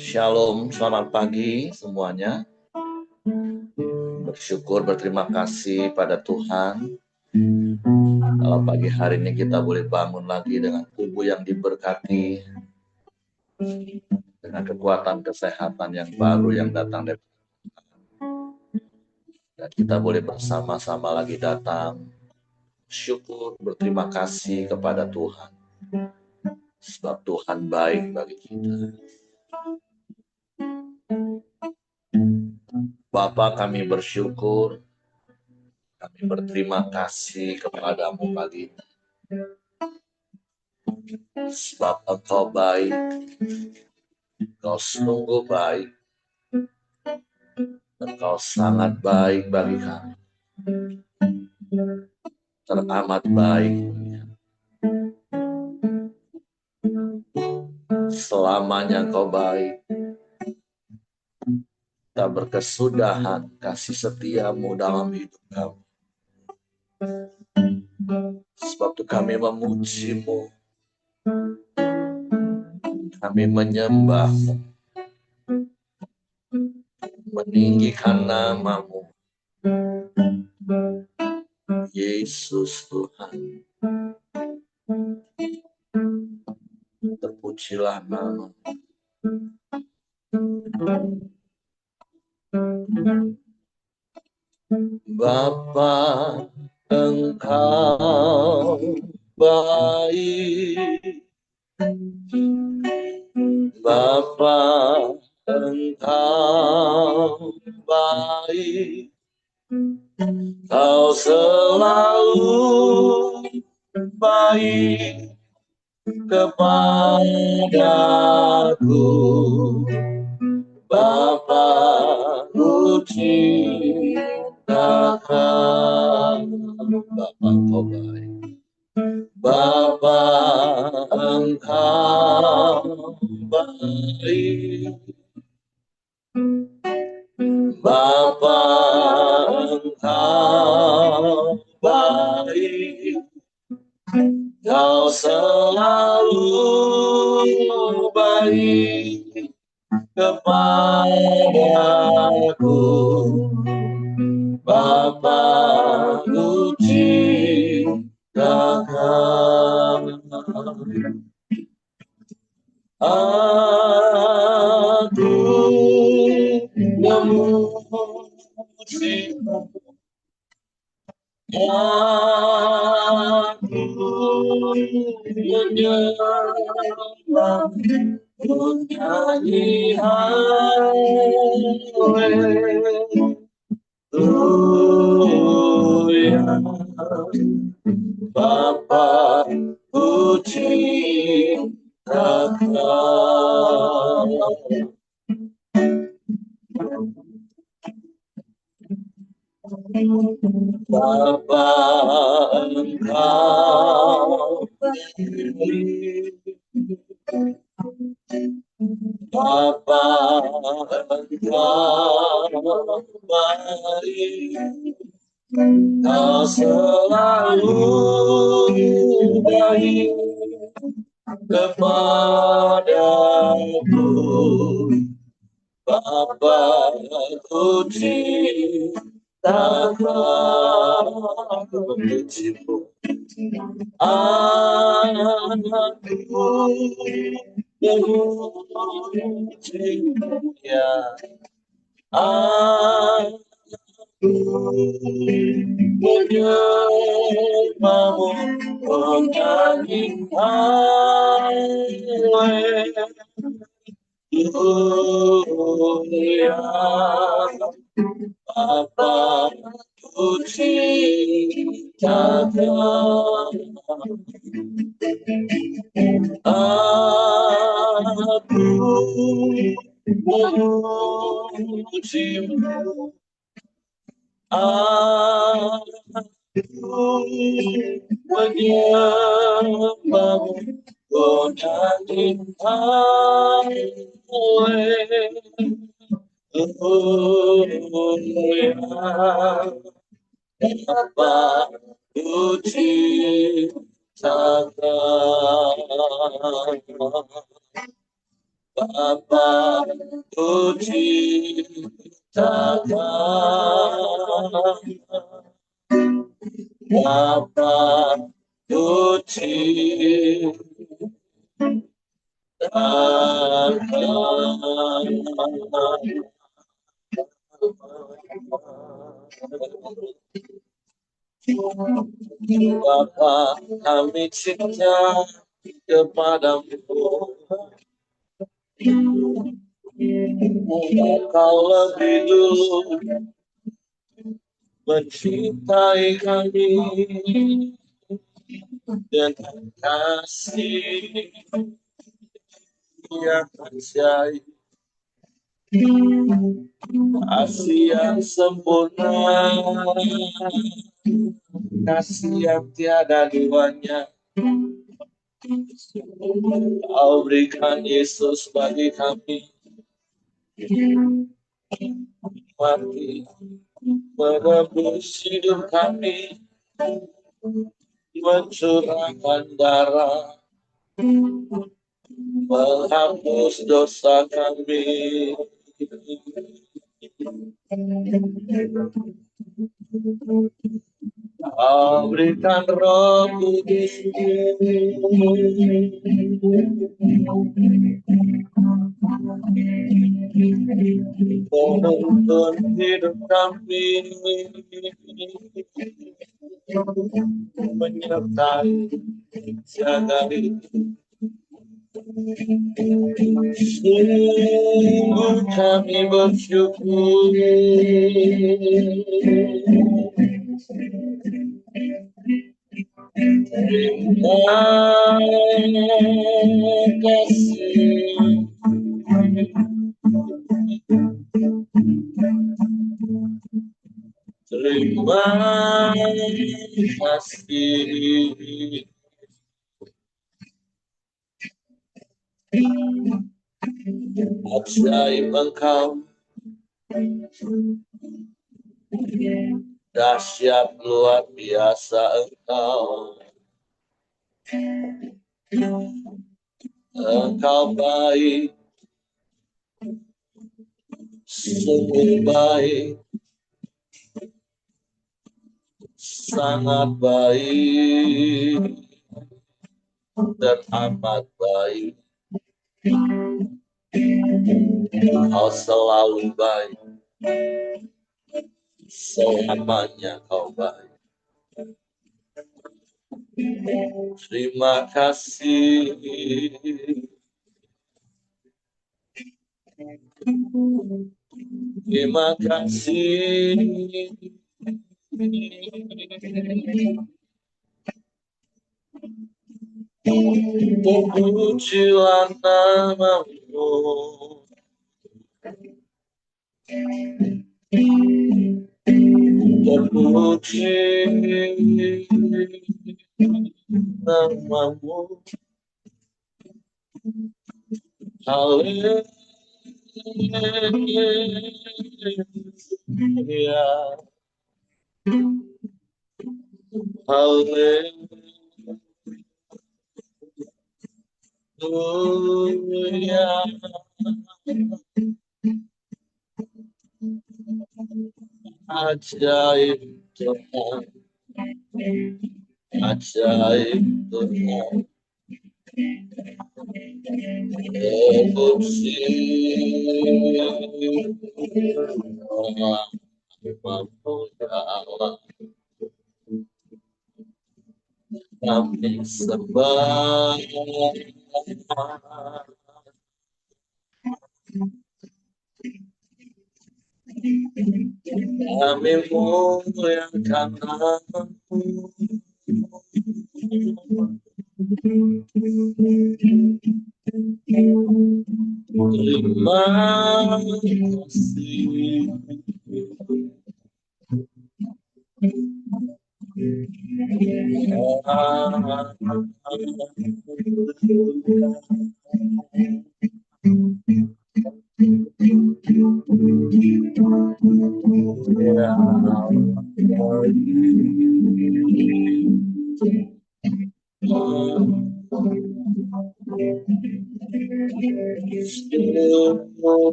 Shalom, selamat pagi semuanya. Bersyukur, berterima kasih pada Tuhan. Kalau pagi hari ini kita boleh bangun lagi dengan tubuh yang diberkati, dengan kekuatan kesehatan yang baru yang datang dari Tuhan. Dan kita boleh bersama-sama lagi datang, syukur, berterima kasih kepada Tuhan. Sebab Tuhan baik bagi kita. Bapa, kami bersyukur, kami berterima kasih kepadamu pagi ini. Sebab Engkau baik, Engkau sungguh baik, Engkau sangat baik bagi kami. Teramat baik. Selamanya Engkau baik. Tak berkesudahan kasih setiamu dalam hidup kami. Sebab itu kami memujimu, kami menyembahmu, meninggikan namamu, Yesus Tuhan. Terpujilah namamu. Bapa, Engkau baik. Bapa, Engkau baik. Kau selalu baik kepadaku. Bapa, ku cintakan. Bapa, Engkau baik. Bapa, Engkau baik. Bapa, Engkau baik. Kau selalu baik kepadaku. Bapa, ku cintakan. Aku memujimu, aku menyembah, ku nyanyi haleluya. Bapa, ku cintakan. Bapa, Engkau baik. Bapa, Engkau baik. Kau selalu baik kepadaku. Bapa, ku cintakan. Memujimu, anakku memujimu, ya aku menyembahmu, menyanyi haleluya. Bapa, ku cintakan. Aku memujimu, aku menyembahmu, menyanyi haleluya. Bapa, ku cintakan. Bapa puji takkan, Bapa puji takkan. Bapa, kami cinta kepadamu. Kau lebih dulu mencintai kami dengan kasih yang ajaib, kasih yang sempurna, kasih yang tiada duanya. Kau berikan Yesus bagi kami, mati menebus hidup kami, mencurahkan darah, menghapus dosa kami. Kau berikan Roh Kudus-Mu menuntun hidup kami, menyertai, jagai. Sungguh kami bersyukur, terima kasih. Terima kasih. Ajaib Engkau, dahsyat luar biasa Engkau. Engkau baik, sungguh baik, sangat baik, dan amat baik. Kau selalu baik, selamanya Kau baik. Terima kasih. Terima kasih. Pujilah nama-Mu. Terpuji nama-Mu. Haleluya. Haleluya. Ajaib Tuhan, ajaib Tuhan. Tepuji nama-Mu ya Allah. Kami sembah, kami muliakan nama-Mu. Terima kasih.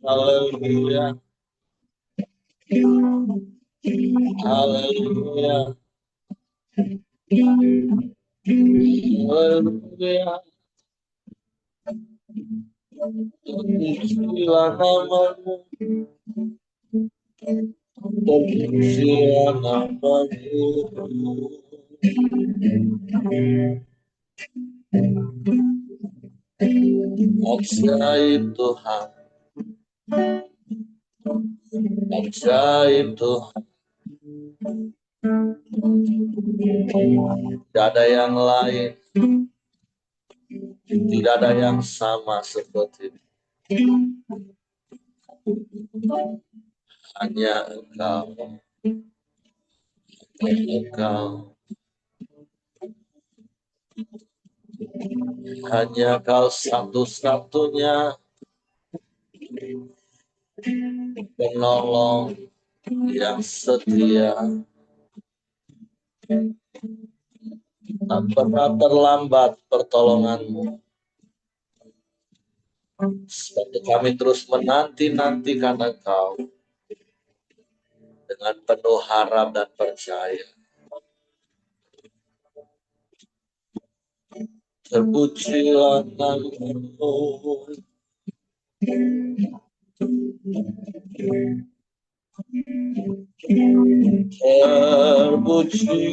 Haleluya, haleluya, haleluya. Terpujilah namamu, terpujilah namamu. Ajaib Tuhan, ajaib Tuhan. Tidak ada yang lain, tidak ada yang sama seperti hanya Engkau, Engkau, hanya Kau satu-satunya penolong yang setia. Tak pernah terlambat pertolongan-Mu. Sebab kami terus menanti-nantikan Engkau dengan penuh harap dan percaya. Terpujilah namamu, terpuji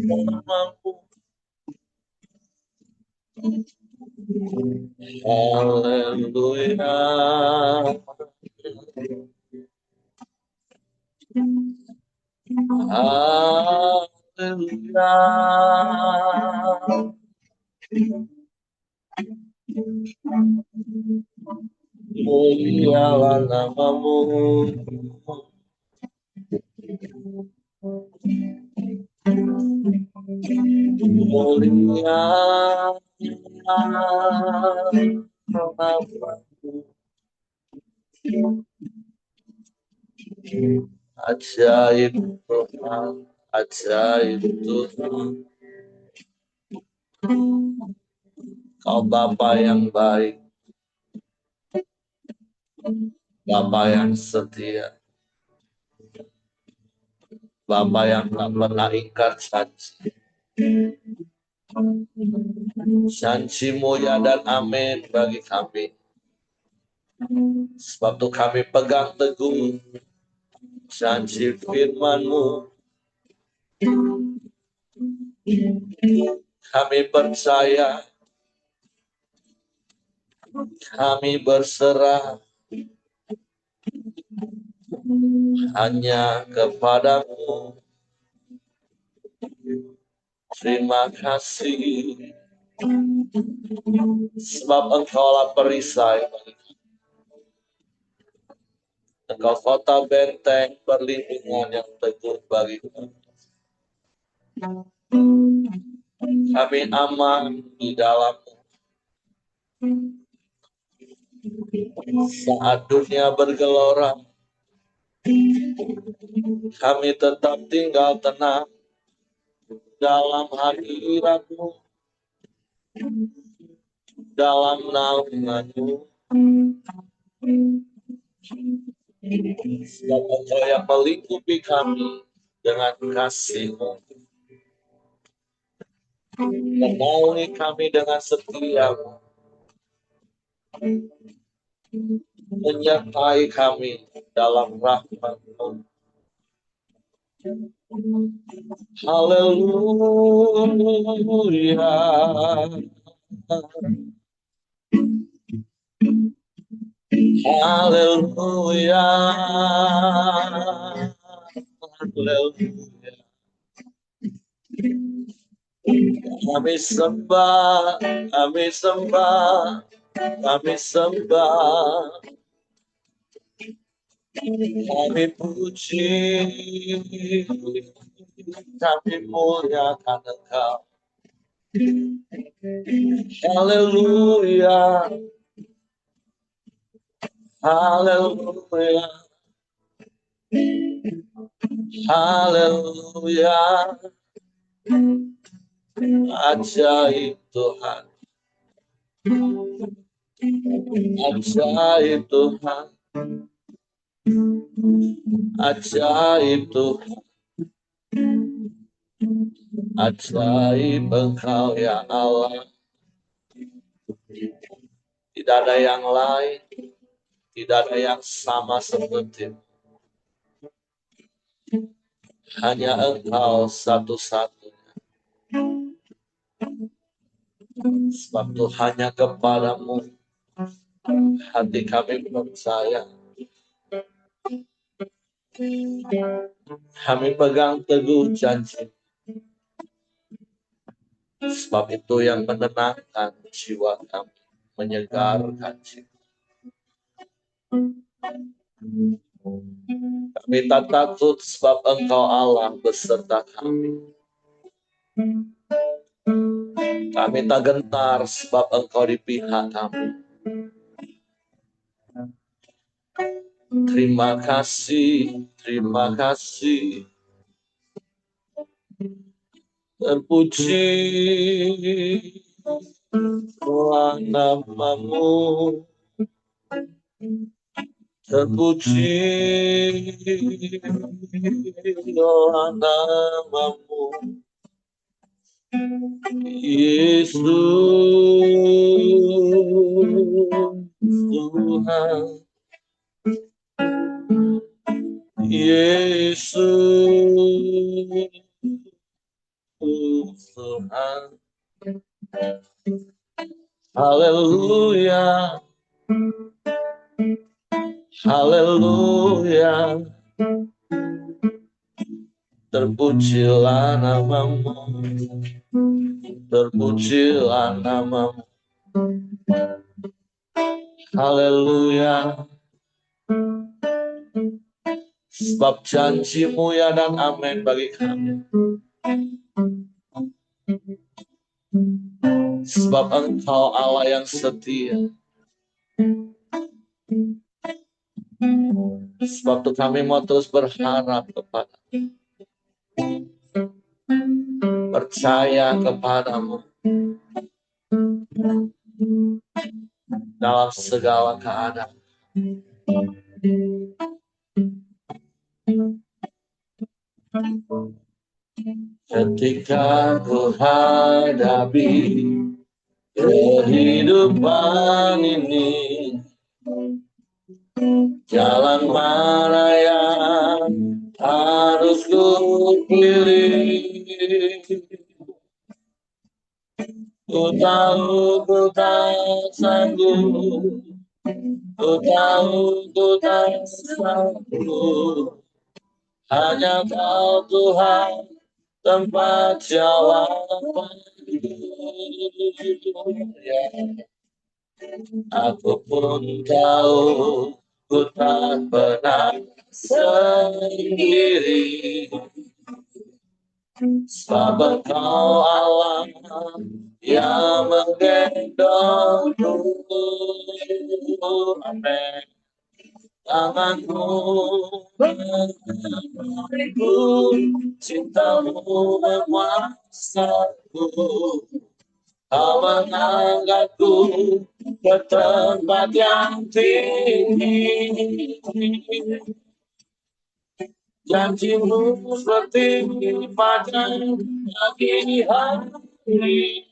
namamu. Haleluya, haleluya. Mulialah namamu, mulia namamu. Ajaib Tuhan, ajaib Tuhan. Kau Bapa yang baik, Bapa yang setia, Bapa yang tak pernah ingkar janji. Janji-Mu ya dan amin bagi kami. Sebab itu kami pegang teguh janji firman-Mu. Kami percaya, kami berserah hanya kepada-Mu. Terima kasih, sebab Engkaulah perisai bagi kami. Engkau kota benteng perlindungan yang teguh bagi kami. Kami aman di dalam-Mu. Saat dunia bergelora, kami tetap tinggal tenang dalam hadirat-Mu, dalam naungan-Mu. Sebab Engkau yang melingkupi kami dengan kasih-Mu, menaungi kami dengan setia-Mu, menyertai kami dalam rahmat-Mu. Haleluya, haleluya, haleluya. Kami sembah, kami sembah, kami sembah, kami puji, kami muliakan Engkau. Haleluya, haleluya, haleluya. Ajaib Tuhan, ajaib Tuhan, ajaib Tuhan, ajaib Engkau ya Allah. Tidak ada yang lain, tidak ada yang sama seperti hanya Engkau satu-satunya. Sebab itu hanya kepadamu hati kami percaya. Kami pegang teguh janji. Sebab itu yang menenangkan jiwa kami, menyegarkan jiwa. Kami tak takut sebab Engkau Allah beserta kami. Kami tak gentar sebab Engkau di pihak kami. Terima kasih, terima kasih. Terpuji namamu, terpuji namamu, Yesus Tuhan, Yesus Tuhan. Haleluya, haleluya. Terpujilah namamu, terpujilah namamu. Haleluya. Sebab janjimu ya dan amin bagi kami. Sebab Engkau Allah yang setia. Sebab itu kami mau terus berharap kepada, percaya kepadamu dalam segala keadaan. Ketika ku hadapi kehidupan ini, jalan mana yang harus ku pilih? Ku tahu ku tak sanggup, ku tahu ku tak sanggup. Hanya Kau Tuhan tempat jawaban. Ya. Aku pun tahu ku tak pernah sendiri. Sebab Engkau Allah yang menggendongku. Amin. Tanganmu memberiku, cintamu menguasaku. Kau mengangkatku ke tempat yang tinggi. Janjimu seperti pada pagi hari,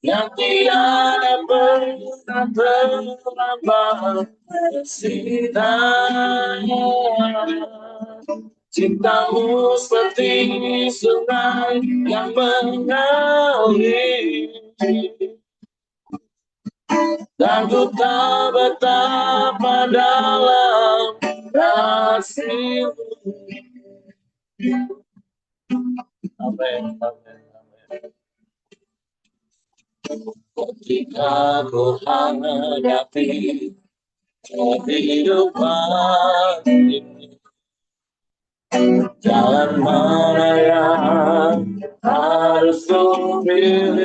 yang tiada pernah terlambat bersinar. Cintamu seperti sungai yang mengalir, dan ku tahu betapa dalam kasih-Mu. Amin, amin, amin. Ketika ku hadapi kehidupan ini, jalan mana yang harus kupilih.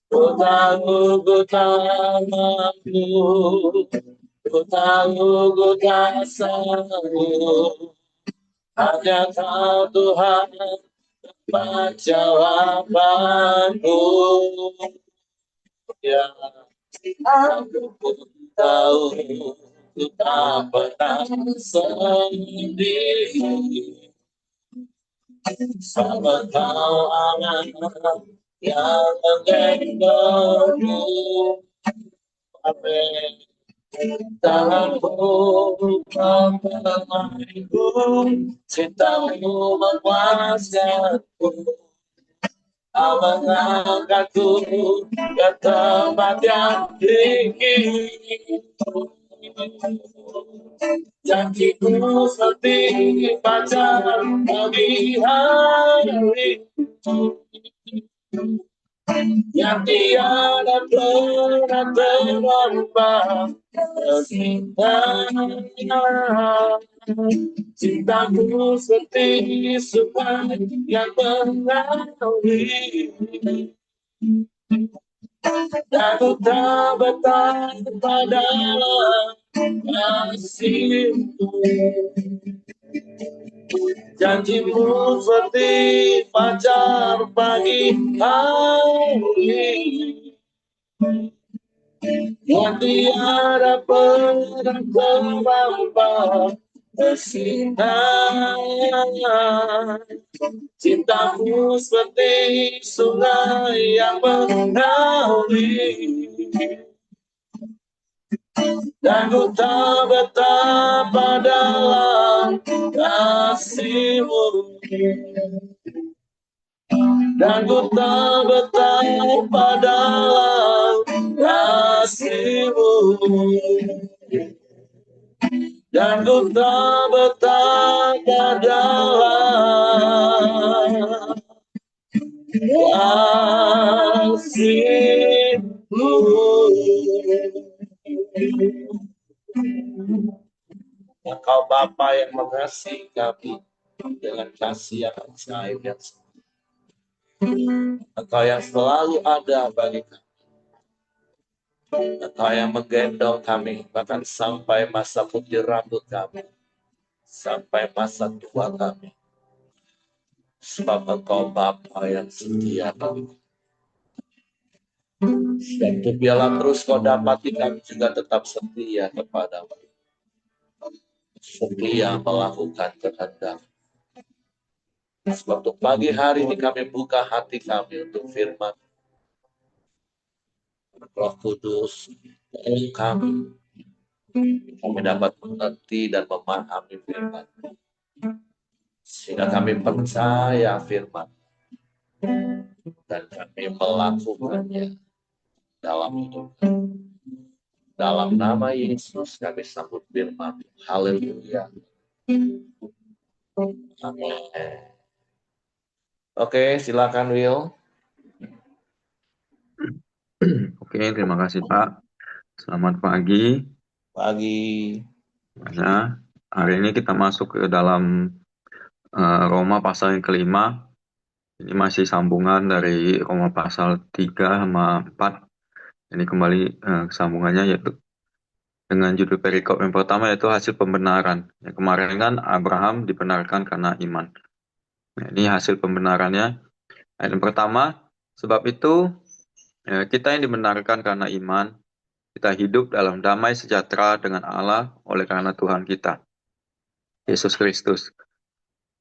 Ku tahu ku tak mampu, ku tahu ku tak sanggup, hanya Kau Tuhan tempat jawabanku. Ya, aku pun tahu ku tak pernah sendiri. Sama Kau Allah yang menggendongku. Amin. Tanganmu memelukku, cintamu menguasaiku. Kau mengangkatku ke tempat yang tinggi. Janjimu seperti fajar pagi hari, yang tiada pernah terlambat bersinarnya. Cintamu seperti sungai yang mengalir, dan ku tak betah pada kasihmu. Janjimu seperti fajar pagi hari, yang tiada pernah terlambat bersinar. Cintamu seperti sungai yang mengalir, dan ku tak betah pada kasihmu. Dan ku tak betah pada kasihmu. Dan ku tak betah pada kasihmu. Engkau Bapa yang mengasihi kami dengan kasih yang ajaib yang Engkau yang selalu ada bagi kami. Engkau yang menggendong kami bahkan sampai masa putih rambut kami, sampai masa tua kami. Sebab Engkau Bapa yang setia bagi kami. Dan biarlah terus Kau dapati kami juga tetap setia kepadamu. Setia melakukan kehendak. Sebab untuk pagi hari ini kami buka hati kami untuk firman Roh Kudus, tolong kami dapat mengerti dan memahami firman, sehingga kami percaya firman dan kami melakukannya dalam hidup kami. Dalam nama Yesus kami sambut firman. Haleluya. Amin. Oke, silakan Will. Oke, terima kasih Pak. Selamat pagi. Pagi. Masa hari ini kita masuk ke dalam Roma pasal yang kelima. Ini masih sambungan dari Roma pasal 3 sama 4. Ini kembali sambungannya yaitu dengan judul perikop yang pertama yaitu hasil pembenaran. Yang kemarin kan Abraham dibenarkan karena iman. Nah, ini hasil pembenarannya. Ayat yang pertama, sebab itu kita yang dibenarkan karena iman, kita hidup dalam damai sejahtera dengan Allah oleh karena Tuhan kita, Yesus Kristus.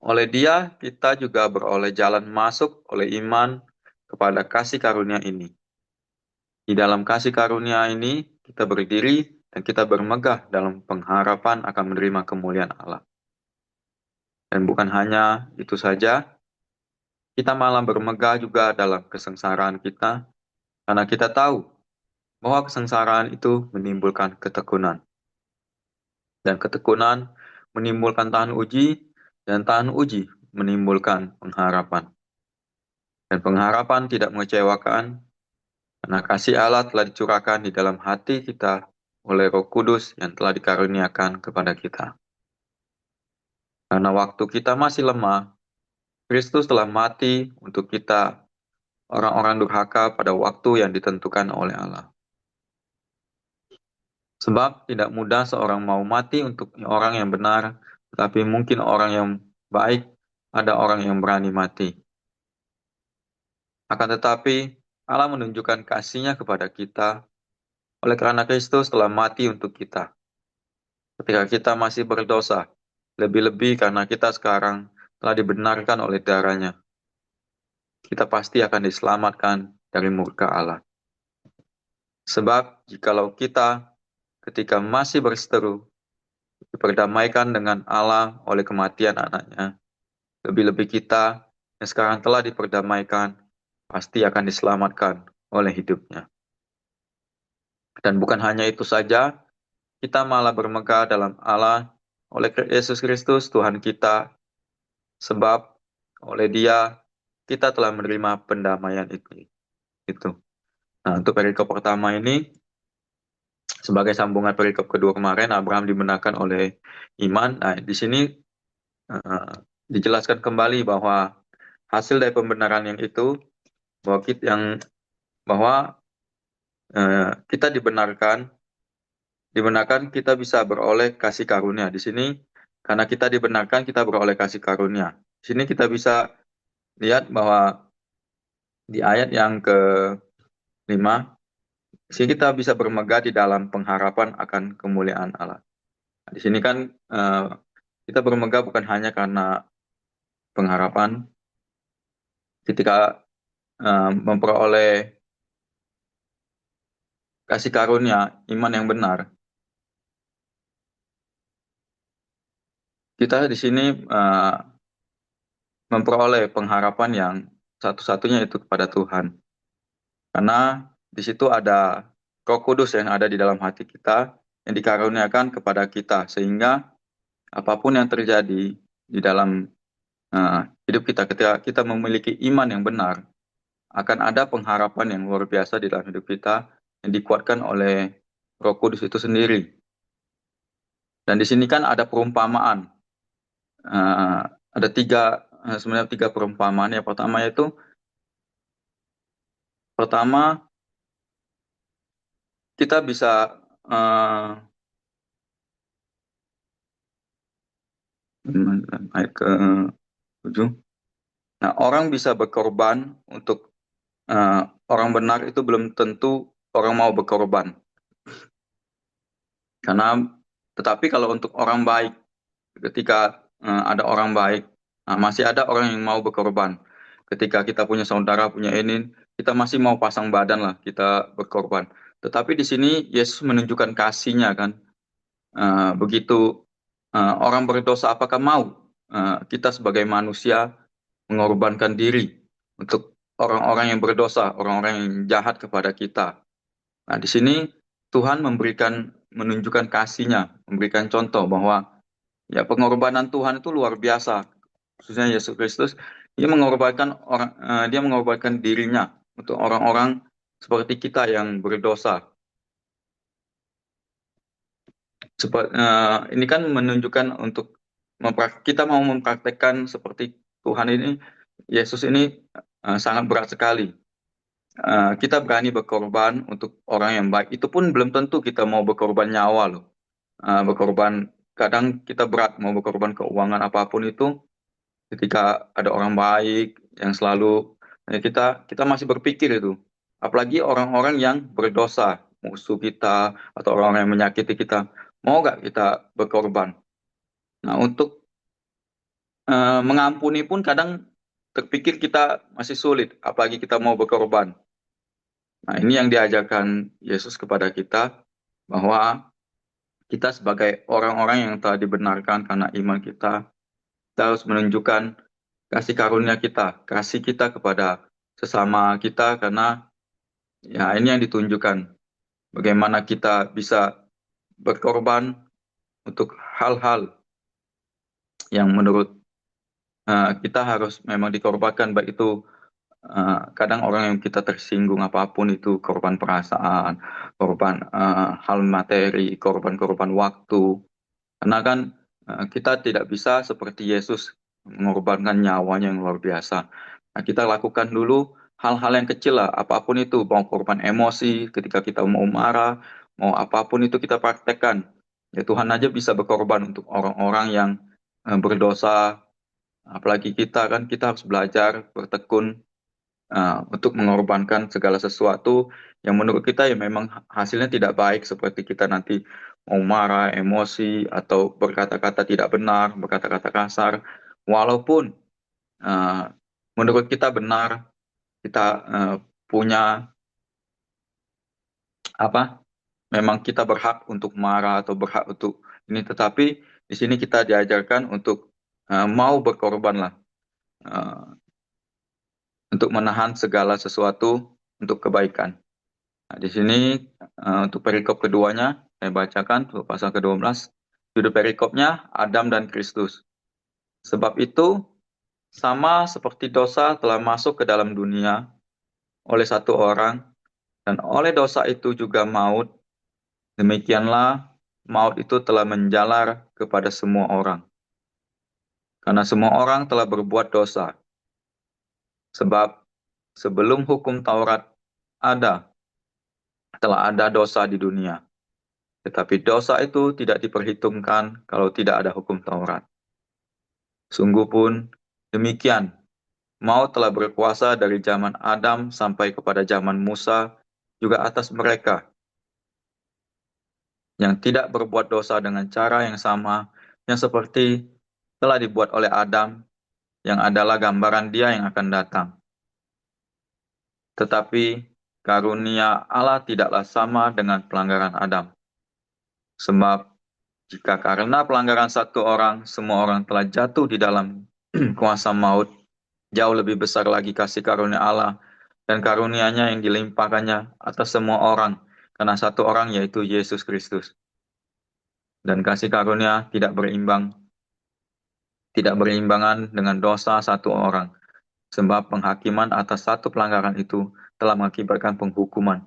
Oleh Dia, kita juga beroleh jalan masuk oleh iman kepada kasih karunia ini. Di dalam kasih karunia ini, kita berdiri dan kita bermegah dalam pengharapan akan menerima kemuliaan Allah. Dan bukan hanya itu saja, kita malah bermegah juga dalam kesengsaraan kita, karena kita tahu bahwa kesengsaraan itu menimbulkan ketekunan. Dan ketekunan menimbulkan tahan uji, dan tahan uji menimbulkan pengharapan. Dan pengharapan tidak mengecewakan, karena kasih Allah telah dicurahkan di dalam hati kita oleh Roh Kudus yang telah dikaruniakan kepada kita. Karena waktu kita masih lemah, Kristus telah mati untuk kita, orang-orang durhaka, pada waktu yang ditentukan oleh Allah. Sebab tidak mudah seorang mau mati untuk orang yang benar, tetapi mungkin orang yang baik, ada orang yang berani mati. Akan tetapi, Allah menunjukkan kasih-Nya kepada kita, oleh karena Kristus telah mati untuk kita. Ketika kita masih berdosa, lebih-lebih karena kita sekarang telah dibenarkan oleh darah-Nya, kita pasti akan diselamatkan dari murka Allah. Sebab, jikalau kita ketika masih berseteru, diperdamaikan dengan Allah oleh kematian anaknya, lebih-lebih kita yang sekarang telah diperdamaikan, pasti akan diselamatkan oleh hidupnya. Dan bukan hanya itu saja, kita malah bermegah dalam Allah oleh Yesus Kristus Tuhan kita, sebab oleh Dia kita telah menerima pendamaian itu. Nah, untuk perikop pertama ini, sebagai sambungan perikop kedua kemarin, Abraham dibenarkan oleh iman. Nah, di sini uh, dijelaskan kembali bahwa hasil dari pembenaran yang itu, bahwa kita dibenarkan kita bisa beroleh kasih karunia. Di sini karena kita dibenarkan kita beroleh kasih karunia. Di sini kita bisa lihat bahwa di ayat yang ke-5, di sini kita bisa bermegah di dalam pengharapan akan kemuliaan Allah. Nah, di sini kan kita bermegah bukan hanya karena pengharapan ketika memperoleh kasih karunia iman yang benar. Kita di sini memperoleh pengharapan yang satu-satunya itu kepada Tuhan. Karena di situ ada Roh Kudus yang ada di dalam hati kita, yang dikaruniakan kepada kita, sehingga apapun yang terjadi di dalam hidup kita, ketika kita memiliki iman yang benar, akan ada pengharapan yang luar biasa di dalam hidup kita, yang dikuatkan oleh Roh Kudus itu sendiri. Dan di sini kan ada perumpamaan. Ada sebenarnya tiga perumpamaan. Yang pertama yaitu, kita bisa ayat ke-7. Nah, orang bisa berkorban untuk orang benar, itu belum tentu orang mau berkorban. Tetapi kalau untuk orang baik, ketika ada orang baik, masih ada orang yang mau berkorban. Ketika kita punya saudara, punya ini, kita masih mau pasang badan lah, kita berkorban. Tetapi di sini Yesus menunjukkan kasih-Nya kan. Begitu orang berdosa, apakah mau kita sebagai manusia mengorbankan diri untuk orang-orang yang berdosa, orang-orang yang jahat kepada kita? Nah, di sini Tuhan menunjukkan kasih-Nya, memberikan contoh bahwa ya pengorbanan Tuhan itu luar biasa. Khususnya Yesus Kristus, dia mengorbankan dirinya untuk orang-orang seperti kita yang berdosa. Ini kan menunjukkan untuk kita mau mempraktekkan seperti Tuhan ini, Yesus ini sangat berat sekali. Kita berani berkorban untuk orang yang baik. Itu pun belum tentu kita mau berkorban nyawa loh. Berkorban, kadang kita berat mau berkorban keuangan apapun itu. Ketika ada orang baik yang selalu, kita masih berpikir itu. Apalagi orang-orang yang berdosa, musuh kita atau orang-orang yang menyakiti kita, mau nggak kita berkorban? Nah, untuk mengampuni pun kadang terpikir kita masih sulit, apalagi kita mau berkorban. Nah, ini yang diajarkan Yesus kepada kita, bahwa kita sebagai orang-orang yang telah dibenarkan karena iman kita harus menunjukkan kasih karunia kita, kasih kita kepada sesama kita, karena ya ini yang ditunjukkan bagaimana kita bisa berkorban untuk hal-hal yang menurut kita harus memang dikorbankan, baik itu kadang orang yang kita tersinggung apapun itu, korban perasaan, korban hal materi, korban-korban waktu. Karena kan kita tidak bisa seperti Yesus mengorbankan nyawanya yang luar biasa. Nah, kita lakukan dulu hal-hal yang kecil lah, apapun itu, mau korban emosi ketika kita mau marah, mau apapun itu kita praktekkan. Ya Tuhan aja bisa berkorban untuk orang-orang yang berdosa, apalagi kita kan kita harus belajar bertekun untuk mengorbankan segala sesuatu yang menurut kita ya memang hasilnya tidak baik seperti kita nanti mau marah, emosi atau berkata-kata tidak benar, berkata-kata kasar, walaupun uh, menurut kita benar, kita punya apa? Memang kita berhak untuk marah atau berhak untuk ini, tetapi di sini kita diajarkan untuk mau berkorban lah, uh, untuk menahan segala sesuatu untuk kebaikan. Nah, di sini untuk perikop keduanya, saya bacakan untuk pasal ke-12. Judul perikopnya, Adam dan Kristus. Sebab itu, sama seperti dosa telah masuk ke dalam dunia oleh satu orang, dan oleh dosa itu juga maut, demikianlah maut itu telah menjalar kepada semua orang. Karena semua orang telah berbuat dosa. Sebab sebelum hukum Taurat ada, telah ada dosa di dunia. Tetapi dosa itu tidak diperhitungkan kalau tidak ada hukum Taurat. Sungguh pun demikian, maut telah berkuasa dari zaman Adam sampai kepada zaman Musa, juga atas mereka yang tidak berbuat dosa dengan cara yang sama, yang seperti telah dibuat oleh Adam, yang adalah gambaran dia yang akan datang. Tetapi karunia Allah tidaklah sama dengan pelanggaran Adam. Sebab jika karena pelanggaran satu orang, semua orang telah jatuh di dalam kuasa maut, jauh lebih besar lagi kasih karunia Allah dan karunia-Nya yang dilimpahkannya atas semua orang, karena satu orang yaitu Yesus Kristus. Dan kasih karunia tidak berimbangan dengan dosa satu orang, sebab penghakiman atas satu pelanggaran itu telah mengakibatkan penghukuman.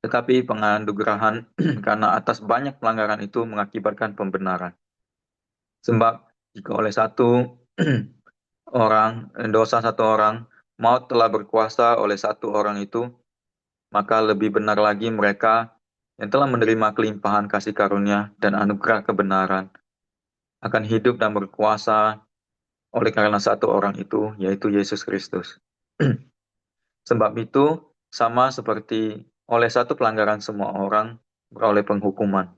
Tetapi penganugerahan karena atas banyak pelanggaran itu mengakibatkan pembenaran. Sebab jika oleh dosa satu orang, maut telah berkuasa oleh satu orang itu, maka lebih benar lagi mereka yang telah menerima kelimpahan kasih karunia dan anugerah kebenaran akan hidup dan berkuasa oleh karena satu orang itu, yaitu Yesus Kristus. Sebab itu, sama seperti oleh satu pelanggaran semua orang beroleh penghukuman.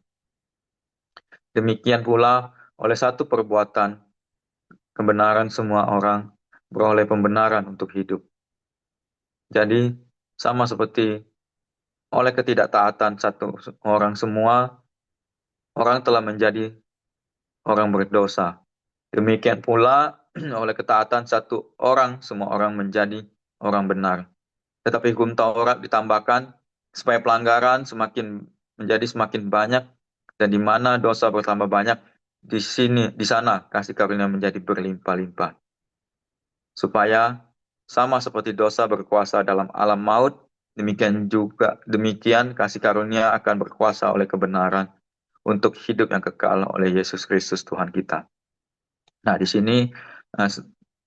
Demikian pula oleh satu perbuatan kebenaran semua orang beroleh pembenaran untuk hidup. Jadi, sama seperti oleh ketidaktaatan satu orang semua, orang telah menjadi orang berdosa. Demikian pula oleh ketaatan satu orang, semua orang menjadi orang benar. Tetapi hukum Taurat ditambahkan supaya pelanggaran semakin banyak, dan di mana dosa bertambah banyak, di sana kasih karunia menjadi berlimpah-limpah. Supaya sama seperti dosa berkuasa dalam alam maut, demikian kasih karunia akan berkuasa oleh kebenaran untuk hidup yang kekal oleh Yesus Kristus Tuhan kita. Nah, di sini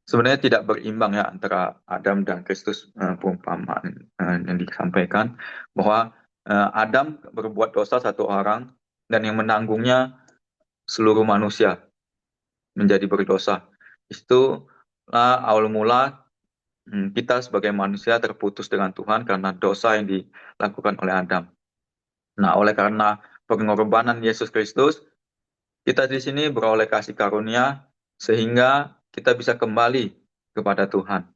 sebenarnya tidak berimbang ya antara Adam dan Kristus, perumpamaan yang disampaikan bahwa Adam berbuat dosa satu orang dan yang menanggungnya seluruh manusia menjadi berdosa. Itulah awal mula kita sebagai manusia terputus dengan Tuhan karena dosa yang dilakukan oleh Adam. Nah, oleh karena pengorbanan Yesus Kristus, kita di sini beroleh kasih karunia sehingga kita bisa kembali kepada Tuhan.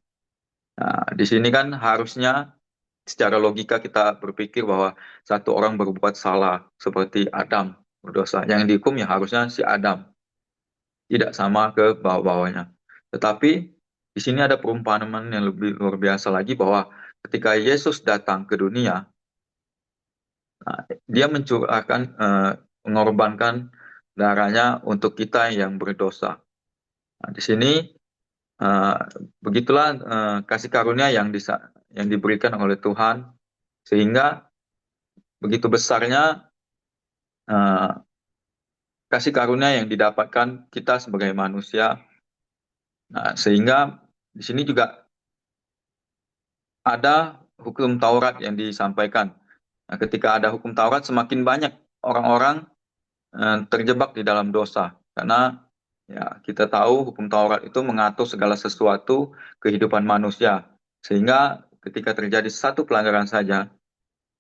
Nah, di sini kan harusnya secara logika kita berpikir bahwa satu orang berbuat salah seperti Adam berdosa. Yang dihukum ya harusnya si Adam, tidak sama ke bawah-bawahnya. Tetapi di sini ada perumpamaan yang lebih luar biasa lagi bahwa ketika Yesus datang ke dunia, nah, dia mengorbankan darahnya untuk kita yang berdosa. Nah, di sini uh, begitulah kasih karunia yang diberikan oleh Tuhan, sehingga begitu besarnya uh, kasih karunia yang didapatkan kita sebagai manusia. Nah, sehingga di sini juga ada hukum Taurat yang disampaikan. Nah, ketika ada hukum Taurat, semakin banyak orang-orang terjebak di dalam dosa. Karena ya kita tahu hukum Taurat itu mengatur segala sesuatu kehidupan manusia. Sehingga ketika terjadi satu pelanggaran saja,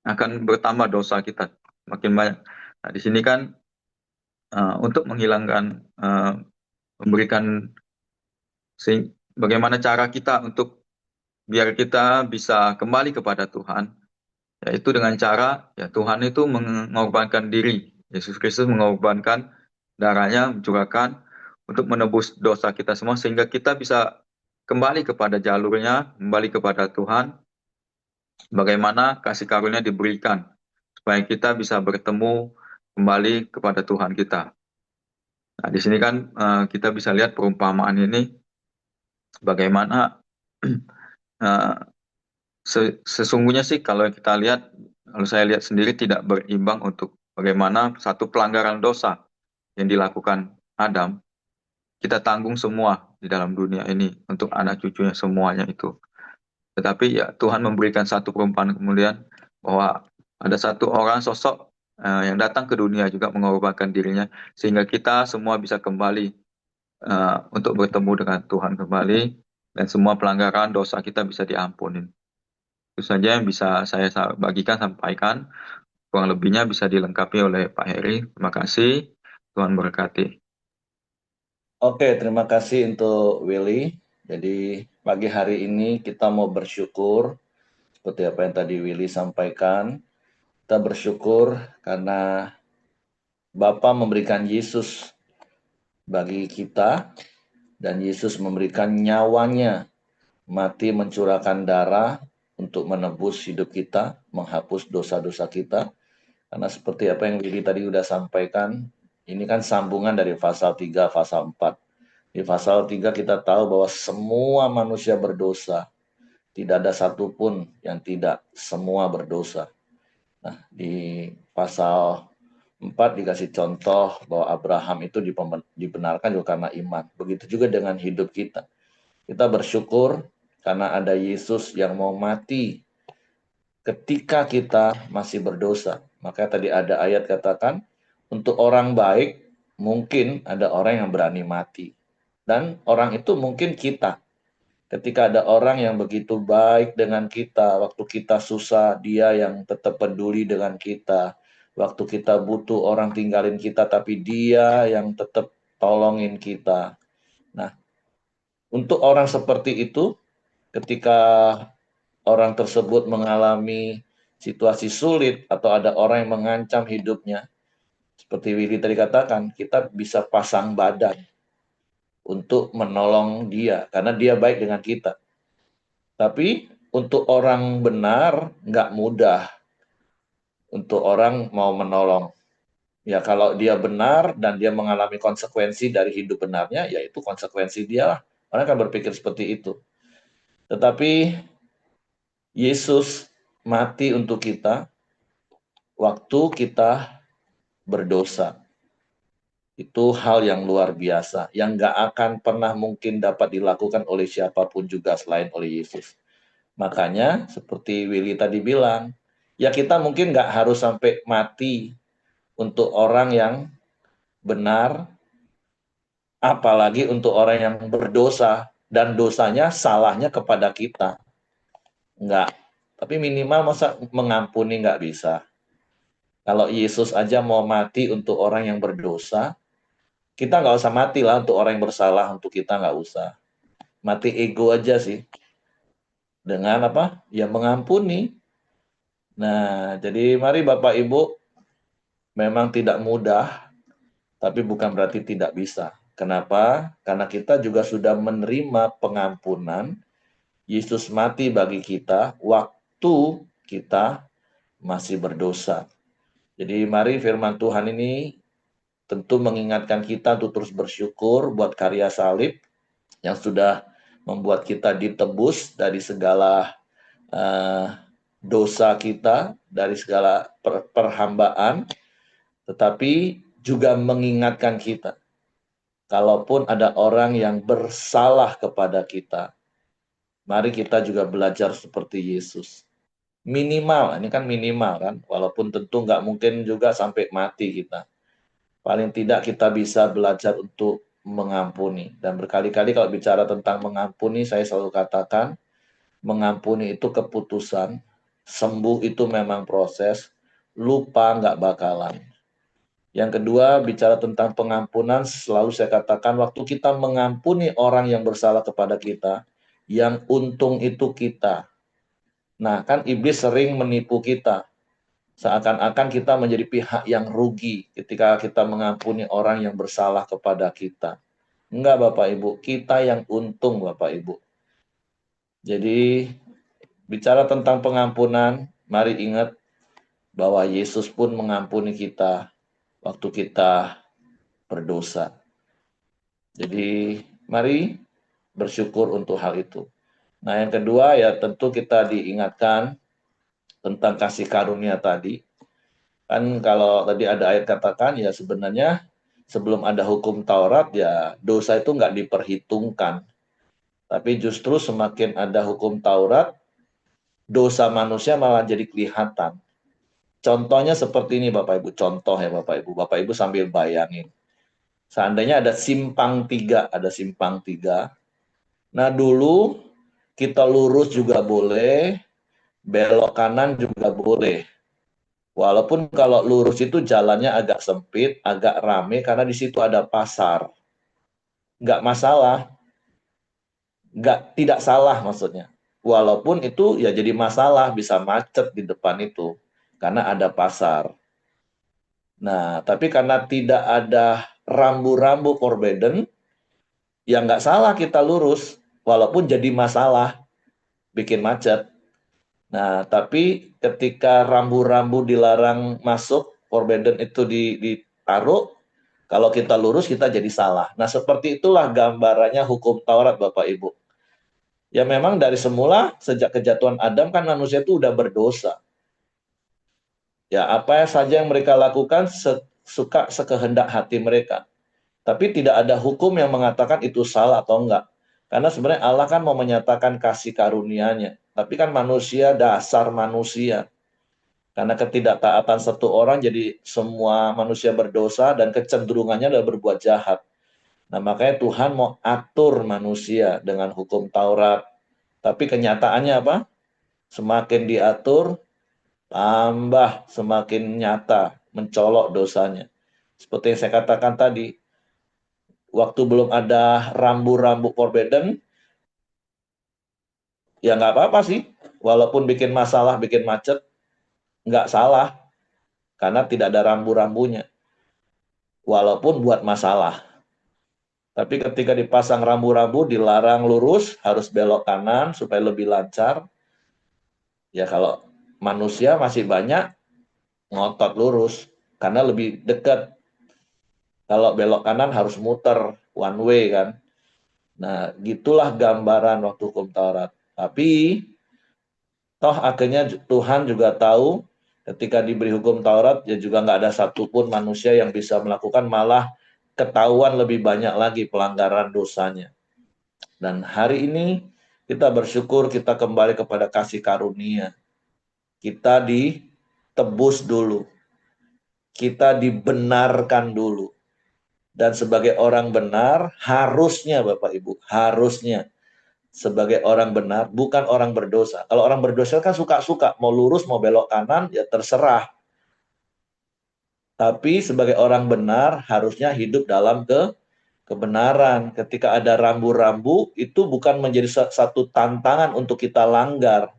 akan bertambah dosa kita makin banyak. Nah, di sini kan untuk menghilangkan, memberikan bagaimana cara kita untuk biar kita bisa kembali kepada Tuhan, yaitu dengan cara ya Tuhan itu mengorbankan diri. Yesus Kristus mengorbankan darahnya, mencurahkan untuk menebus dosa kita semua sehingga kita bisa kembali kepada jalurnya, kembali kepada Tuhan. Bagaimana kasih karunia diberikan supaya kita bisa bertemu kembali kepada Tuhan kita. Nah, di sini kan kita bisa lihat perumpamaan ini bagaimana eh, sesungguhnya sih kalau kita lihat, kalau saya lihat sendiri tidak berimbang untuk bagaimana satu pelanggaran dosa yang dilakukan Adam, kita tanggung semua di dalam dunia ini untuk anak cucunya semuanya itu. Tetapi ya Tuhan memberikan satu perumpamaan kemudian bahwa ada satu orang sosok yang datang ke dunia juga mengorbankan dirinya sehingga kita semua bisa kembali untuk bertemu dengan Tuhan kembali dan semua pelanggaran dosa kita bisa diampuni. Itu saja yang bisa saya bagikan, sampaikan. Kurang lebihnya bisa dilengkapi oleh Pak Heri. Terima kasih. Tuhan berkati. Oke, terima kasih untuk Willy. Jadi pagi hari ini kita mau bersyukur seperti apa yang tadi Willy sampaikan. Kita bersyukur karena Bapa memberikan Yesus bagi kita dan Yesus memberikan nyawanya mati mencurahkan darah untuk menebus hidup kita, menghapus dosa-dosa kita. Karena seperti apa yang Willy tadi udah sampaikan, ini kan sambungan dari pasal 3, pasal 4. Di pasal 3 kita tahu bahwa semua manusia berdosa. Tidak ada satupun yang tidak, semua berdosa. Nah, di pasal 4 dikasih contoh bahwa Abraham itu dibenarkan juga karena iman. Begitu juga dengan hidup kita. Kita bersyukur karena ada Yesus yang mau mati ketika kita masih berdosa. Maka tadi ada ayat katakan, untuk orang baik mungkin ada orang yang berani mati. Dan orang itu mungkin kita. Ketika ada orang yang begitu baik dengan kita, waktu kita susah, dia yang tetap peduli dengan kita. Waktu kita butuh, orang tinggalin kita, tapi dia yang tetap tolongin kita. Nah, untuk orang seperti itu, ketika orang tersebut mengalami situasi sulit atau ada orang yang mengancam hidupnya, seperti Willy tadi katakan, kita bisa pasang badan untuk menolong dia, karena dia baik dengan kita. Tapi untuk orang benar, nggak mudah untuk orang mau menolong. Ya kalau dia benar dan dia mengalami konsekuensi dari hidup benarnya, ya itu konsekuensi dia lah. Orang akan berpikir seperti itu. Tetapi Yesus mati untuk kita waktu kita berdosa. Itu hal yang luar biasa, yang nggak akan pernah mungkin dapat dilakukan oleh siapapun juga selain oleh Yesus. Makanya seperti Willy tadi bilang, ya kita mungkin nggak harus sampai mati untuk orang yang benar, apalagi untuk orang yang berdosa, dan dosanya salahnya kepada kita. Nggak. Tapi minimal masa mengampuni nggak bisa. Kalau Yesus aja mau mati untuk orang yang berdosa, kita nggak usah mati lah untuk orang yang bersalah, untuk kita nggak usah. Mati ego aja sih. Dengan apa? Ya mengampuni. Nah, jadi mari Bapak Ibu, memang tidak mudah, tapi bukan berarti tidak bisa. Kenapa? Karena kita juga sudah menerima pengampunan. Yesus mati bagi kita waktu kita masih berdosa. Jadi mari firman Tuhan ini tentu mengingatkan kita untuk terus bersyukur buat karya salib yang sudah membuat kita ditebus dari segala dosa kita, dari segala perhambaan. Tetapi juga mengingatkan kita, kalaupun ada orang yang bersalah kepada kita, mari kita juga belajar seperti Yesus. Minimal, ini kan minimal kan, walaupun tentu nggak mungkin juga sampai mati kita. Paling tidak kita bisa belajar untuk mengampuni. Dan berkali-kali kalau bicara tentang mengampuni, saya selalu katakan, mengampuni itu keputusan, sembuh itu memang proses, lupa nggak bakalan. Yang kedua, bicara tentang pengampunan, selalu saya katakan waktu kita mengampuni orang yang bersalah kepada kita, yang untung itu kita. Nah, kan iblis sering menipu kita. Seakan-akan kita menjadi pihak yang rugi ketika kita mengampuni orang yang bersalah kepada kita. Enggak Bapak Ibu, kita yang untung Bapak Ibu. Jadi bicara tentang pengampunan, mari ingat bahwa Yesus pun mengampuni kita waktu kita berdosa. Jadi mari bersyukur untuk hal itu. Nah yang kedua ya tentu kita diingatkan tentang kasih karunia tadi. Kan kalau tadi ada ayat katakan ya sebenarnya sebelum ada hukum Taurat ya dosa itu nggak diperhitungkan. Tapi justru semakin ada hukum Taurat, dosa manusia malah jadi kelihatan. Contohnya seperti ini Bapak Ibu, contoh ya Bapak Ibu. Bapak Ibu sambil bayangin. Seandainya ada simpang tiga, Nah dulu kita lurus juga boleh, belok kanan juga boleh. Walaupun kalau lurus itu jalannya agak sempit, agak rame karena di situ ada pasar. Nggak masalah, tidak salah maksudnya. Walaupun itu ya jadi masalah, bisa macet di depan itu karena ada pasar. Nah, tapi karena tidak ada rambu-rambu forbidden, ya nggak salah kita lurus, walaupun jadi masalah, bikin macet. Nah, tapi ketika rambu-rambu dilarang masuk, forbidden itu ditaruh, kalau kita lurus kita jadi salah. Nah, seperti itulah gambarannya hukum Taurat Bapak Ibu. Ya memang dari semula, sejak kejatuhan Adam kan manusia itu udah berdosa. Ya apa saja yang mereka lakukan suka sekehendak hati mereka. Tapi tidak ada hukum yang mengatakan itu salah atau enggak. Karena sebenarnya Allah kan mau menyatakan kasih karunia-Nya. Tapi kan manusia, dasar manusia. Karena ketidaktaatan satu orang jadi semua manusia berdosa dan kecenderungannya adalah berbuat jahat. Nah makanya Tuhan mau atur manusia dengan hukum Taurat. Tapi kenyataannya apa? Semakin diatur, tambah semakin nyata, mencolok dosanya. Seperti yang saya katakan tadi, waktu belum ada rambu-rambu forbidden, ya nggak apa-apa sih. Walaupun bikin masalah, bikin macet, nggak salah. Karena tidak ada rambu-rambunya. Walaupun buat masalah. Tapi ketika dipasang rambu-rambu, dilarang lurus, harus belok kanan supaya lebih lancar. Ya kalau manusia masih banyak, ngotot lurus. Karena lebih dekat. Kalau belok kanan harus muter, one way kan. Nah, gitulah gambaran waktu hukum Taurat. Tapi toh akhirnya Tuhan juga tahu ketika diberi hukum Taurat ya juga nggak ada satupun manusia yang bisa melakukan, malah ketahuan lebih banyak lagi pelanggaran dosanya. Dan hari ini kita bersyukur kita kembali kepada kasih karunia. Kita ditebus dulu. Kita dibenarkan dulu. Dan sebagai orang benar harusnya Bapak Ibu, harusnya sebagai orang benar, bukan orang berdosa. Kalau orang berdosa kan suka-suka, mau lurus, mau belok kanan, ya terserah. Tapi sebagai orang benar, harusnya hidup dalam kebenaran. Ketika ada rambu-rambu, itu bukan menjadi satu tantangan untuk kita langgar.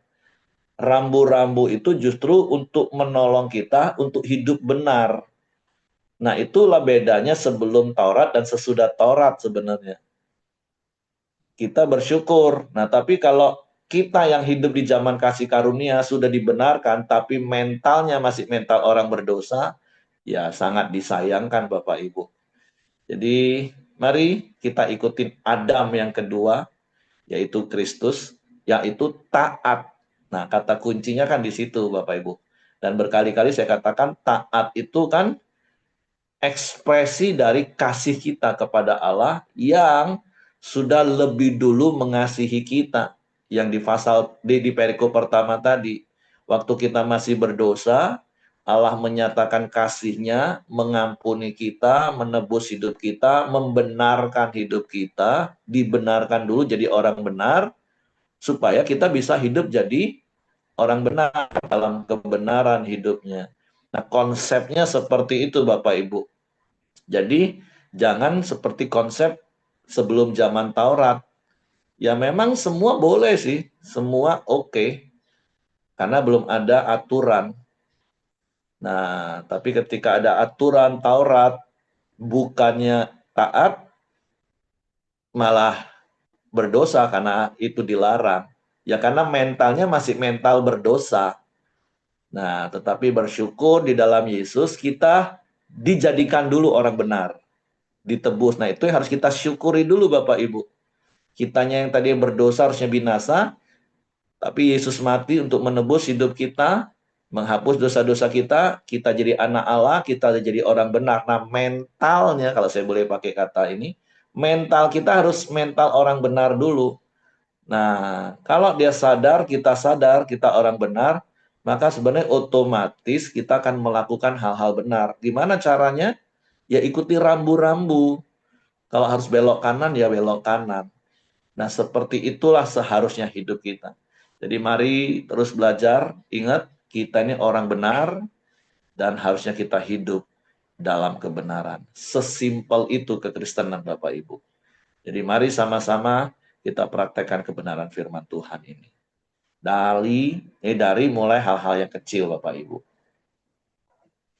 Rambu-rambu itu justru untuk menolong kita untuk hidup benar. Nah, itulah bedanya sebelum Taurat dan sesudah Taurat sebenarnya. Kita bersyukur. Nah, tapi kalau kita yang hidup di zaman kasih karunia sudah dibenarkan, tapi mentalnya masih mental orang berdosa, ya sangat disayangkan Bapak Ibu. Jadi, mari kita ikutin Adam yang kedua, yaitu Kristus, yaitu taat. Nah, kata kuncinya kan di situ Bapak Ibu. Dan berkali-kali saya katakan taat itu kan ekspresi dari kasih kita kepada Allah yang sudah lebih dulu mengasihi kita. Yang di perikop pertama tadi, waktu kita masih berdosa, Allah menyatakan kasih-Nya, mengampuni kita, menebus hidup kita, membenarkan hidup kita, dibenarkan dulu jadi orang benar, supaya kita bisa hidup jadi orang benar dalam kebenaran hidupnya. Nah, konsepnya seperti itu Bapak Ibu. Jadi jangan seperti konsep sebelum zaman Taurat. Ya memang semua boleh sih, semua oke, karena belum ada aturan. Nah, tapi ketika ada aturan Taurat, bukannya taat, malah berdosa karena itu dilarang. Ya karena mentalnya masih mental berdosa. Nah, tetapi bersyukur di dalam Yesus kita dijadikan dulu orang benar, ditebus. Nah, itu yang harus kita syukuri dulu Bapak Ibu. Kitanya yang tadi berdosa harusnya binasa, tapi Yesus mati untuk menebus hidup kita, menghapus dosa-dosa kita, kita jadi anak Allah, kita jadi orang benar. Nah, mentalnya, kalau saya boleh pakai kata ini, mental kita harus mental orang benar dulu. Nah, kalau dia sadar, kita orang benar, maka sebenarnya otomatis kita akan melakukan hal-hal benar. Gimana caranya? Ya ikuti rambu-rambu. Kalau harus belok kanan, ya belok kanan. Nah, seperti itulah seharusnya hidup kita. Jadi mari terus belajar, ingat kita ini orang benar dan harusnya kita hidup dalam kebenaran. Sesimpel itu kekristenan Bapak Ibu. Jadi mari sama-sama kita praktekkan kebenaran firman Tuhan ini. Dari mulai hal-hal yang kecil Bapak Ibu.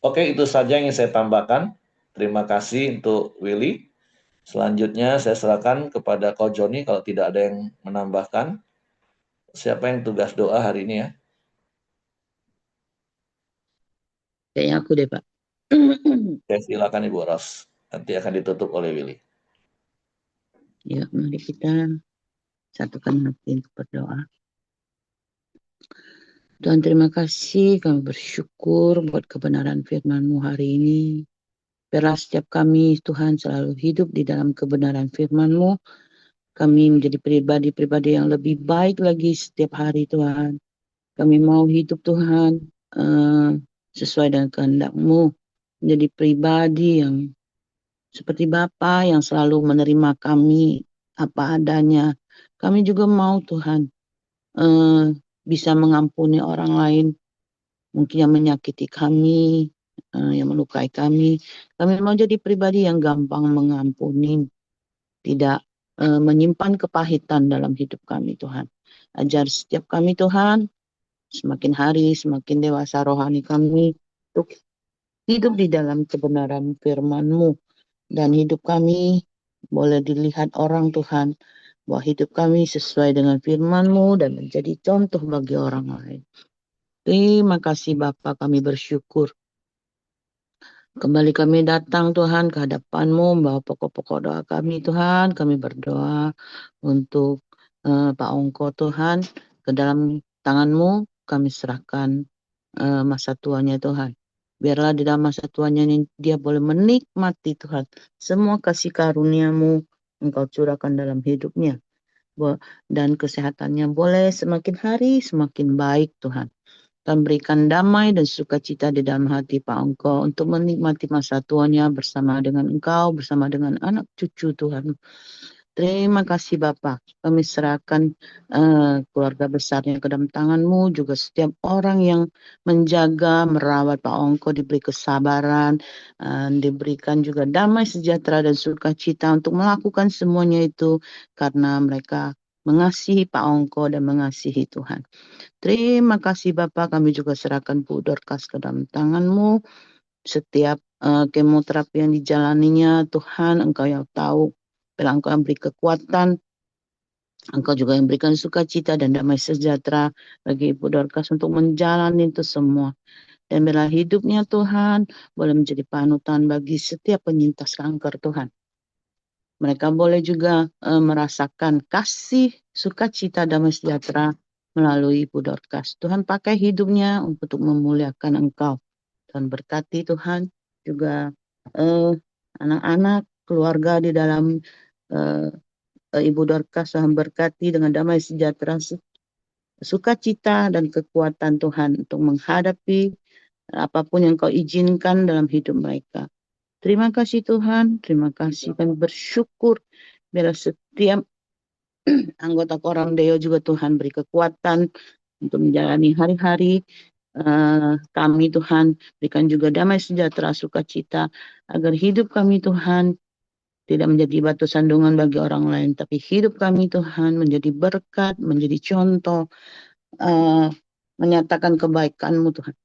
Oke, itu saja yang saya tambahkan. Terima kasih untuk Willy. Selanjutnya saya serahkan kepada Ko Joni kalau tidak ada yang menambahkan. Siapa yang tugas doa hari ini ya? Kayaknya aku deh, Pak. Oke, silakan Ibu Ros. Nanti akan ditutup oleh Willy. Ya, mari kita satukan hati untuk berdoa. Tuhan, terima kasih, kami bersyukur buat kebenaran firman-Mu hari ini. Biarlah setiap kami, Tuhan, selalu hidup di dalam kebenaran firman-Mu. Kami menjadi pribadi-pribadi yang lebih baik lagi setiap hari, Tuhan. Kami mau hidup, Tuhan, sesuai dengan kehendak-Mu. Menjadi pribadi yang seperti Bapa yang selalu menerima kami apa adanya. Kami juga mau, Tuhan, bisa mengampuni orang lain, mungkin yang menyakiti kami, yang melukai kami. Kami mau jadi pribadi yang gampang mengampuni, tidak menyimpan kepahitan dalam hidup kami, Tuhan. Ajar setiap kami, Tuhan, semakin hari semakin dewasa rohani kami untuk hidup di dalam kebenaran firman-Mu. Dan hidup kami boleh dilihat orang, Tuhan, bahwa hidup kami sesuai dengan firman-Mu dan menjadi contoh bagi orang lain. Terima kasih Bapa, kami bersyukur. Kembali kami datang Tuhan ke hadapan-Mu, membawa pokok-pokok doa kami Tuhan. Kami berdoa untuk Pak Ongko Tuhan, ke dalam tangan-Mu kami serahkan masa tuanya Tuhan. Biarlah di dalam masa tuanya ini dia boleh menikmati Tuhan semua kasih karunia-Mu Engkau curahkan dalam hidupnya. Dan kesehatannya boleh semakin hari semakin baik Tuhan. Dan berikan damai dan sukacita di dalam hati Pak Engkau untuk menikmati masa tuanya bersama dengan Engkau, bersama dengan anak cucu Tuhan. Terima kasih Bapa. Kami serahkan keluarga besarnya ke dalam tangan-Mu, juga setiap orang yang menjaga, merawat Pak Ongko diberi kesabaran, diberikan juga damai sejahtera dan sukacita untuk melakukan semuanya itu karena mereka mengasihi Pak Ongko dan mengasihi Tuhan. Terima kasih Bapak, kami juga serahkan Bu Dorcas ke dalam tangan-Mu. Setiap kemoterapi yang dijalaninya, Tuhan Engkau yang tahu. Bila Engkau yang beri kekuatan, Engkau juga yang berikan sukacita dan damai sejahtera bagi Ibu Dorcas untuk menjalani itu semua. Dan bila hidupnya Tuhan boleh menjadi panutan bagi setiap penyintas kanker Tuhan. Mereka boleh juga merasakan kasih, sukacita, damai sejahtera melalui Ibu Dorcas. Tuhan pakai hidupnya untuk memuliakan Engkau. Tuhan berkati Tuhan juga anak-anak, keluarga di dalam Ibu Dorcas, Tuhan berkati dengan damai sejahtera, sukacita dan kekuatan Tuhan untuk menghadapi apapun yang Kau izinkan dalam hidup mereka. Terima kasih Tuhan, terima kasih. Kami bersyukur biarlah setiap anggota Koram Deo juga Tuhan beri kekuatan untuk menjalani hari-hari kami Tuhan. Berikan juga damai sejahtera, sukacita, agar hidup kami Tuhan tidak menjadi batu sandungan bagi orang lain, tapi hidup kami Tuhan menjadi berkat, menjadi contoh, menyatakan kebaikan-Mu Tuhan.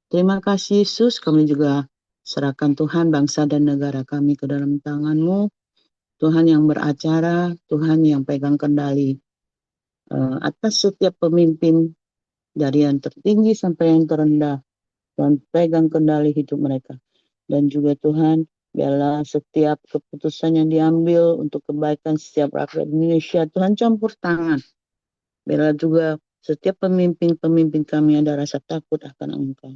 Terima kasih Yesus, kami juga serahkan Tuhan bangsa dan negara kami ke dalam tangan-Mu. Tuhan yang beracara, Tuhan yang pegang kendali atas setiap pemimpin dari yang tertinggi sampai yang terendah. Tuhan pegang kendali hidup mereka. Dan juga Tuhan, biarlah setiap keputusan yang diambil untuk kebaikan setiap rakyat Indonesia, Tuhan campur tangan. Biarlah juga setiap pemimpin-pemimpin kami ada rasa takut akan Engkau.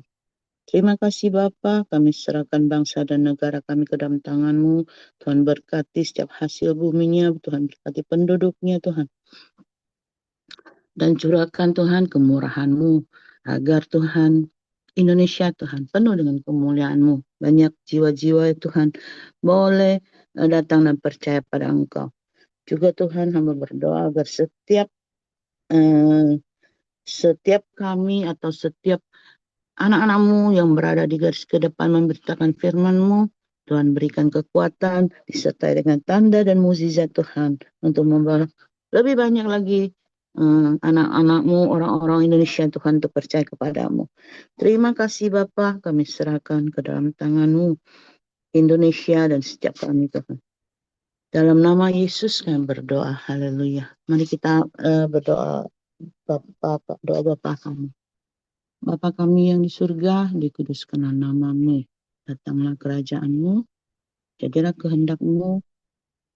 Terima kasih Bapa, kami serahkan bangsa dan negara kami ke dalam tangan-Mu. Tuhan berkati setiap hasil buminya, Tuhan berkati penduduknya Tuhan. Dan curahkan Tuhan kemurahan-Mu, agar Tuhan Indonesia Tuhan penuh dengan kemuliaan-Mu. Banyak jiwa-jiwa Tuhan boleh datang dan percaya pada Engkau. Juga Tuhan hamba berdoa agar setiap kami atau setiap anak-anak-Mu yang berada di garis ke depan memberitakan firman-Mu, Tuhan berikan kekuatan disertai dengan tanda dan mukjizat Tuhan untuk membawa lebih banyak lagi anak-anak-Mu, orang-orang Indonesia Tuhan untuk percaya kepada-Mu. Terima kasih Bapa, kami serahkan ke dalam tangan-Mu Indonesia dan setiap kami Tuhan. Dalam nama Yesus kami berdoa, haleluya. Mari kita berdoa doa Bapa kami. Bapa kami yang di surga, dikuduskanlah nama-Mu. Datanglah kerajaan-Mu, jadilah kehendak-Mu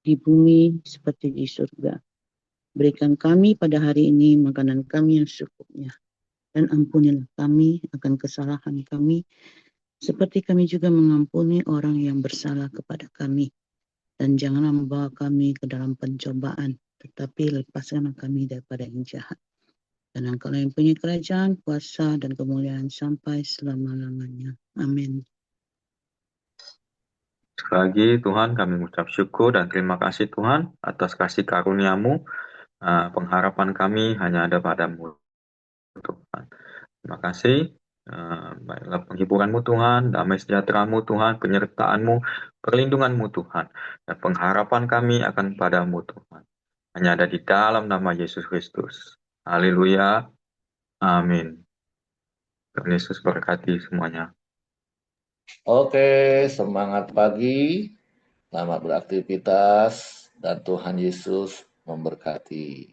di bumi seperti di surga. Berikan kami pada hari ini makanan kami yang secukupnya. Dan ampunilah kami akan kesalahan kami, seperti kami juga mengampuni orang yang bersalah kepada kami. Dan janganlah membawa kami ke dalam pencobaan, tetapi lepaskanlah kami daripada yang jahat. Dan Engkau yang punya kerajaan, kuasa, dan kemuliaan sampai selama-lamanya. Amin. Sekali lagi Tuhan kami mengucap syukur dan terima kasih Tuhan atas kasih karunia-Mu. Pengharapan kami hanya ada pada-Mu Tuhan. Terima kasih. Baiklah penghiburan-Mu Tuhan, damai sejahtera-Mu Tuhan, penyertaan-Mu, perlindungan-Mu Tuhan, dan pengharapan kami akan pada-Mu Tuhan. Hanya ada di dalam nama Yesus Kristus. Haleluya. Amin. Tuhan Yesus berkati semuanya. Oke, semangat pagi, selamat beraktivitas, dan Tuhan Yesus memberkati.